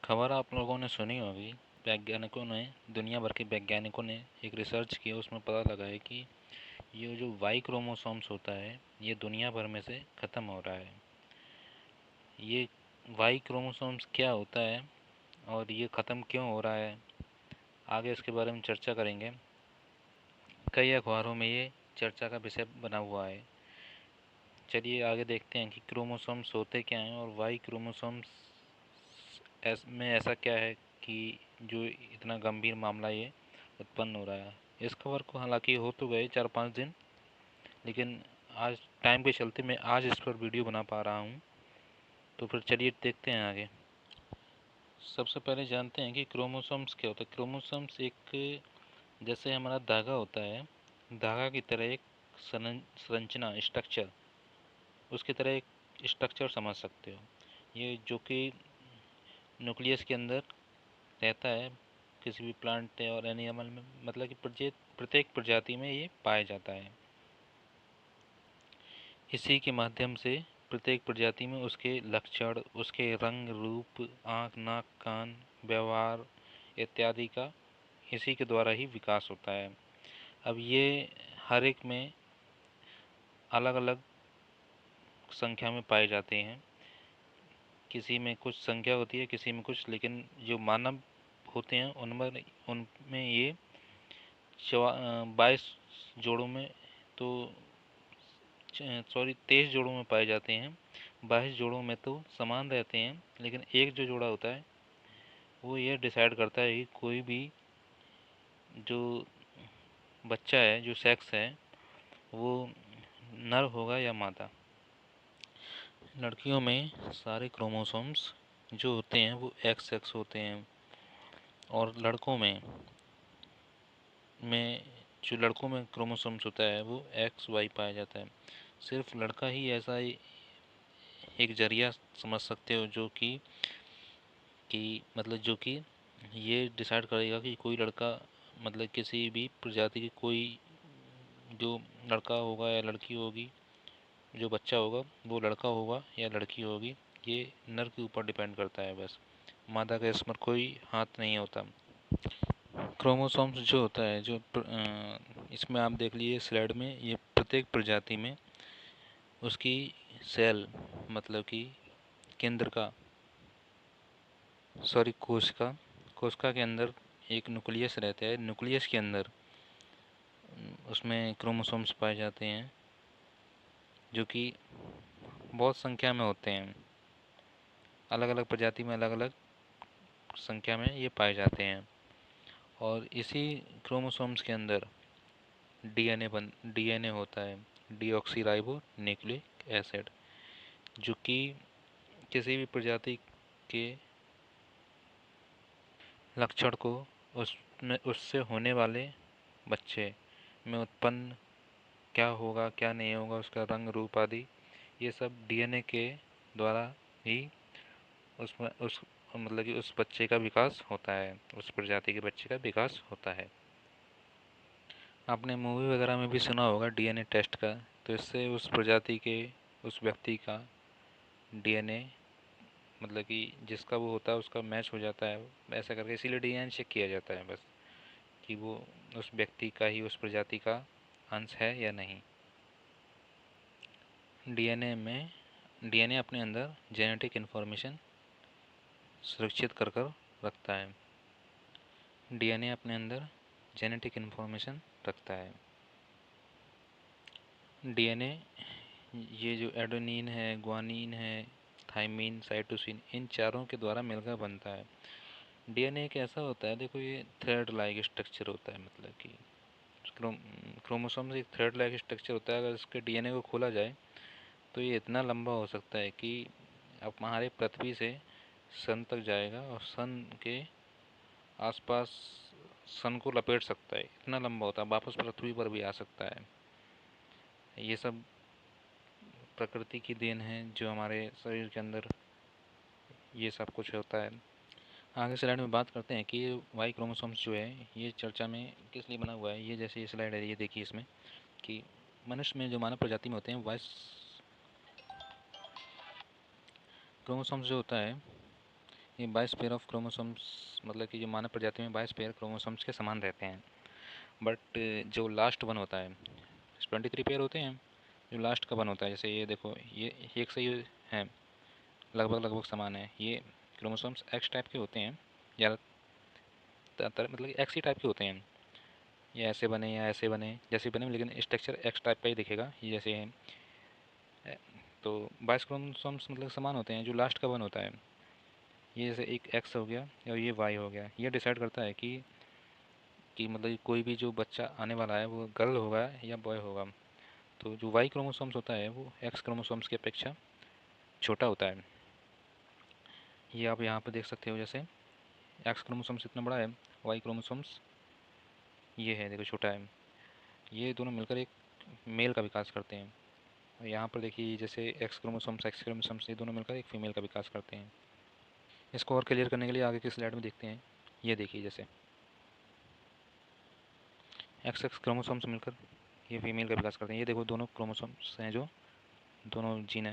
खबर आप लोगों ने सुनी होगी। वैज्ञानिकों ने दुनिया भर के वैज्ञानिकों ने एक रिसर्च किया, उसमें पता लगा है कि ये जो वाई क्रोमोसोम्स होता है ये दुनिया भर में से ख़त्म हो रहा है। ये वाई क्रोमोसोम्स क्या होता है और ये ख़त्म क्यों हो रहा है, आगे इसके बारे में चर्चा करेंगे। कई अखबारों में ये चर्चा का विषय बना हुआ है। चलिए आगे देखते हैं कि क्रोमोसोम्स होते क्या हैं और वाई क्रोमोसोम्स में ऐसा क्या है कि जो इतना गंभीर मामला ये उत्पन्न हो रहा है। इस खबर को हालांकि हो तो गए 4-5 दिन, लेकिन आज टाइम के चलते मैं आज इस पर वीडियो बना पा रहा हूँ। तो फिर चलिए देखते हैं आगे। सबसे पहले जानते हैं कि क्रोमोसोम्स क्या होता है। क्रोमोसोम्स एक, जैसे हमारा धागा होता है, धागा की तरह एक संरचना, स्ट्रक्चर, उसकी तरह एक स्ट्रक्चर समझ सकते हो। ये जो कि न्यूक्लियस के अंदर रहता है किसी भी प्लांट और एनिमल में, मतलब कि प्रत्येक प्रजाति में ये पाया जाता है। इसी के माध्यम से प्रत्येक प्रजाति में उसके लक्षण, उसके रंग रूप, आँख नाक कान, व्यवहार इत्यादि का इसी के द्वारा ही विकास होता है। अब ये हर एक में अलग अलग संख्या में पाए जाते हैं। किसी में कुछ संख्या होती है, किसी में कुछ, लेकिन जो मानव होते हैं उनमें ये 22 जोड़ों में, तो सॉरी 23 जोड़ों में पाए जाते हैं। 22 जोड़ों में तो समान रहते हैं, लेकिन एक जो जोड़ा होता है वो ये डिसाइड करता है कि कोई भी जो बच्चा है, जो सेक्स है, वो नर होगा या मादा। लड़कियों में सारे क्रोमोसोम्स जो होते हैं वो एक्स एक्स होते हैं, और जो लड़कों में क्रोमोसोम्स होता है वो एक्स वाई पाया जाता है। सिर्फ लड़का ही ऐसा एक जरिया समझ सकते हो जो कि मतलब जो कि ये डिसाइड करेगा कि कोई लड़का, मतलब किसी भी प्रजाति की कोई जो लड़का होगा या लड़की होगी, जो बच्चा होगा वो लड़का होगा या लड़की होगी, ये नर के ऊपर डिपेंड करता है बस। मादा का इसमें कोई हाथ नहीं होता। क्रोमोसोम्स जो होता है, इसमें आप देख लीजिए स्लाइड में, ये प्रत्येक प्रजाति में उसकी सेल, मतलब कि केंद्र का, सॉरी कोशिका के अंदर एक न्यूक्लियस रहता है। न्यूक्लियस के अंदर उसमें क्रोमोसोम्स पाए जाते हैं जो कि बहुत संख्या में होते हैं। अलग अलग प्रजाति में अलग अलग संख्या में ये पाए जाते हैं। और इसी क्रोमोसोम्स के अंदर डीएनए होता है, डीऑक्सी न्यूक्लिक एसिड, जो कि किसी भी प्रजाति के लक्षण को उससे होने वाले बच्चे में उत्पन्न क्या होगा क्या नहीं होगा, उसका रंग रूप आदि, ये सब डीएनए के द्वारा ही उसमें उस मतलब कि उस बच्चे का विकास होता है, उस प्रजाति के बच्चे का विकास होता है। आपने मूवी वगैरह में भी सुना होगा डीएनए टेस्ट का। तो इससे उस प्रजाति के, उस व्यक्ति का डीएनए, मतलब कि जिसका वो होता है उसका मैच हो जाता है, ऐसा करके। इसीलिए डीएनए चेक किया जाता है बस, कि वो उस व्यक्ति का ही, उस प्रजाति का अंश है या नहीं। डीएनए अपने अंदर जेनेटिक इन्फॉर्मेशन सुरक्षित कर कर रखता है। डीएनए अपने अंदर जेनेटिक इन्फॉर्मेशन रखता है। डीएनए, ये जो एडेनिन है, ग्वानिन है, थाइमिन, साइटोसिन, इन चारों के द्वारा मिलकर बनता है। डीएनए एक ऐसा होता है, देखो ये थ्रेड लाइक स्ट्रक्चर होता है, मतलब कि क्रोमोसोम से एक थ्रेड लाइक स्ट्रक्चर होता है। अगर इसके डीएनए को खोला जाए तो ये इतना लंबा हो सकता है कि अब हमारे पृथ्वी से सन तक जाएगा और सन के आसपास सन को लपेट सकता है, इतना लंबा होता है। वापस पृथ्वी पर भी आ सकता है। ये सब प्रकृति की देन है, जो हमारे शरीर के अंदर ये सब कुछ होता है। आगे स्लाइड में बात करते हैं कि वाई क्रोमोसोम्स जो है ये चर्चा में किस लिए बना हुआ है। ये जैसे ये स्लाइड है, ये देखिए इसमें कि मनुष्य में, जो मानव प्रजाति में होते हैं, वाई क्रोमोसोम्स जो होता है ये 22 पेयर ऑफ क्रोमोसोम्स, मतलब कि जो मानव प्रजाति में 22 पेयर क्रोमोसोम्स के समान रहते हैं। बट जो लास्ट वन होता है, 23 पेयर होते हैं। जो लास्ट का वन होता है, जैसे ये देखो, ये एक से ये है, लगभग लगभग समान है। ये क्रोमोसोम्स एक्स टाइप के होते हैं ज़्यादातर, मतलब एक्स ही टाइप के होते हैं। ये ऐसे बने या ऐसे बने, जैसे बने, लेकिन स्ट्रक्चर एक्स टाइप का ही दिखेगा, ये जैसे है। तो 22 क्रोमोसोम्स मतलब समान होते हैं। जो लास्ट का वन होता है, ये जैसे एक एक्स हो गया और ये वाई हो गया, ये डिसाइड करता है कि मतलब कोई भी जो बच्चा आने वाला है वो गर्ल होगा या बॉय होगा। तो जो वाई क्रोमोसोम्स होता है वो एक्स क्रोमोसोम्स की अपेक्षा छोटा होता है। ये आप यहाँ पर देख सकते हो, जैसे एक्स क्रोमोसोम्स इतना बड़ा है, वाई क्रोमोसोम्स ये है, देखो छोटा है। ये दोनों मिलकर एक मेल का विकास करते हैं। और यहाँ पर देखिए, जैसे एक्स क्रोमोसोम्स ये दोनों मिलकर एक फीमेल का विकास करते हैं। इसको और क्लियर करने के लिए आगे की स्लाइड में देखते हैं। ये देखिए, जैसे एक्स एक्स क्रोमोसोम्स मिलकर ये फीमेल का विकास करते हैं। ये देखो, दोनों क्रोमोसोम्स हैं, जो दोनों जीन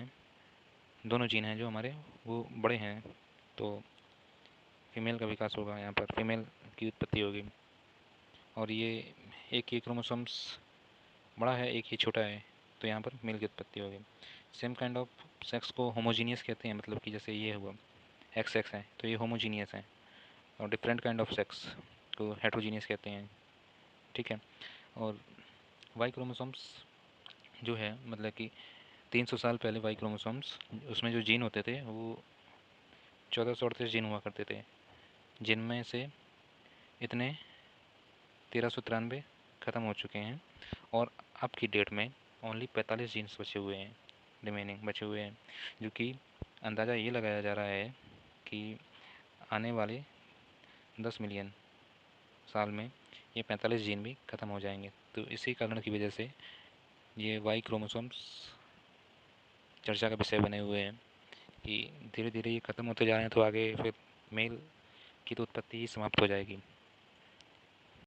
हैं जो हमारे, वो बड़े हैं। तो फीमेल का विकास होगा, यहाँ पर फीमेल की उत्पत्ति होगी। और ये एक ही क्रोमोसोम्स बड़ा है, एक ही छोटा है, तो यहाँ पर मेल की उत्पत्ति होगी। सेम काइंड ऑफ सेक्स को होमोजीनियस कहते हैं, मतलब कि जैसे ये हुआ एक्स एक्स है तो ये होमोजीनियस है। और डिफरेंट काइंड ऑफ सेक्स को हेट्रोजीनियस कहते हैं। ठीक है। और वाई क्रोमोसोम्स जो है, मतलब कि 300 साल पहले वाई क्रोमोसोम्स, उसमें जो जीन होते थे वो 1438 जीन हुआ करते थे, जिनमें से इतने 1393 ख़त्म हो चुके हैं। और अब की डेट में ओनली 45 जीन्स बचे हुए हैं, रिमेनिंग बचे हुए हैं। जो कि अंदाज़ा ये लगाया जा रहा है कि आने वाले 10 मिलियन साल में ये 45 जीन भी ख़त्म हो जाएंगे। तो इसी कारण की वजह से ये वाई क्रोमोसोम्स चर्चा का विषय बने हुए हैं कि धीरे धीरे ये ख़त्म होते जा रहे हैं, तो आगे फिर मेल की तो उत्पत्ति ही समाप्त हो जाएगी।